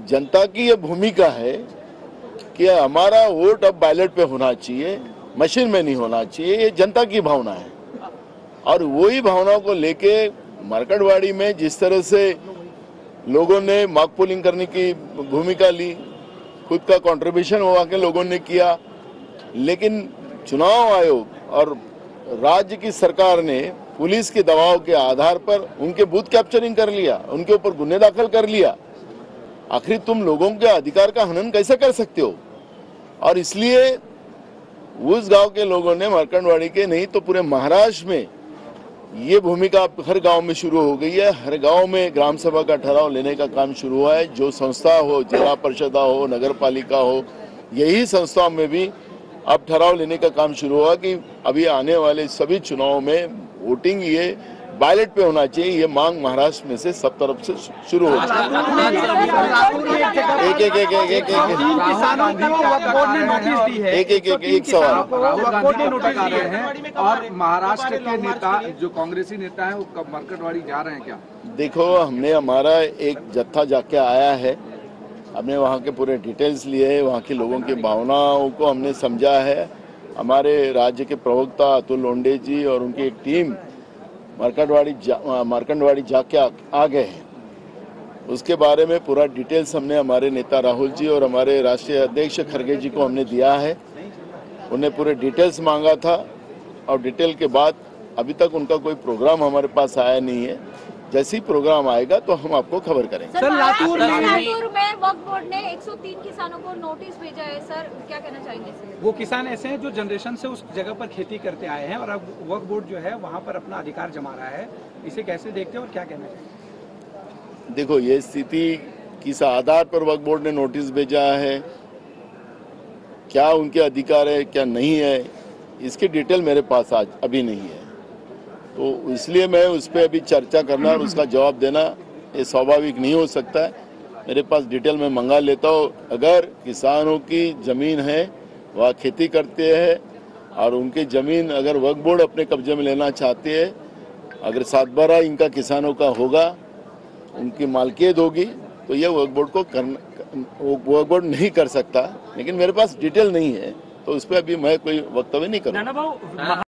जनता की ये भूमिका है कि हमारा वोट अब बैलेट पे होना चाहिए, मशीन में नहीं होना चाहिए। ये जनता की भावना है और वही भावनाओं को लेके मार्केटवाड़ी में जिस तरह से लोगों ने मॉक पोलिंग करने की भूमिका ली, खुद का कंट्रीब्यूशन वहां के लोगों ने किया, लेकिन चुनाव आयोग और राज्य की सरकार ने पुलिस के दबाव के आधार पर उनके बूथ कैप्चरिंग कर लिया, उनके ऊपर गुन्हे दाखिल कर लिया। आखिर तुम लोगों के अधिकार का हनन कैसे कर सकते हो? और इसलिए उस गांव के लोगों ने, मार्कंडवाड़ी के नहीं तो पूरे महाराष्ट्र में ये भूमिका हर गांव में शुरू हो गई है। हर गांव में ग्राम सभा का ठहराव लेने का काम शुरू हुआ है। जो संस्था हो, जिला परिषद हो, नगर पालिका हो, यही संस्थाओं में भी अब ठहराव लेने का काम शुरू हुआ कि अभी आने वाले सभी चुनाव में वोटिंग ये बैलेट पे होना चाहिए। ये मांग महाराष्ट्र में से सब तरफ से शुरू हो गई। एक सवाल। और महाराष्ट्र के नेता जो कांग्रेसी नेता है वो कब मार्केटवाड़ी जा रहे हैं क्या? देखो, हमने हमारा एक जत्था जाके आया है, हमने वहाँ के पूरे डिटेल्स लिए हैं, वहाँ के लोगों की भावनाओं को हमने समझा है। हमारे राज्य के प्रवक्ता अतुल लोंढे जी और उनकी एक टीम मार्कंडवाड़ी जाके आ गए हैं। उसके बारे में पूरा डिटेल्स हमने हमारे नेता राहुल जी और हमारे राष्ट्रीय अध्यक्ष खड़गे जी को हमने दिया है। उन्हें पूरे डिटेल्स मांगा था और डिटेल के बाद अभी तक उनका कोई प्रोग्राम हमारे पास आया नहीं है। जैसे ही प्रोग्राम आएगा तो हम आपको खबर करेंगे। सर, लातूर में वक्फ बोर्ड ने 103 किसानों को नोटिस भेजा है, सर क्या कहना चाहेंगे सर? वो किसान ऐसे हैं जो जनरेशन से उस जगह पर खेती करते आए हैं और अब वक्फ बोर्ड जो है वहाँ पर अपना अधिकार जमा रहा है, इसे कैसे देखते हैं और क्या कहना चाहेंगे? देखो, ये स्थिति किस आधार पर वक्फ बोर्ड ने नोटिस भेजा है, क्या उनके अधिकार है क्या नहीं है, इसकी डिटेल मेरे पास आज अभी नहीं है। तो इसलिए मैं उस पर अभी चर्चा करना और उसका जवाब देना ये स्वाभाविक नहीं हो सकता है। मेरे पास डिटेल में मंगा लेता हूँ। अगर किसानों की ज़मीन है, वह खेती करते हैं और उनकी ज़मीन अगर वक्फ बोर्ड अपने कब्जे में लेना चाहते हैं, अगर 7/12 इनका किसानों का होगा, उनकी मालकियत होगी, तो यह वक्फ बोर्ड को वक्फ बोर्ड नहीं कर सकता। लेकिन मेरे पास डिटेल नहीं है तो उस पर अभी मैं कोई वक्तव्य नहीं करूँगा।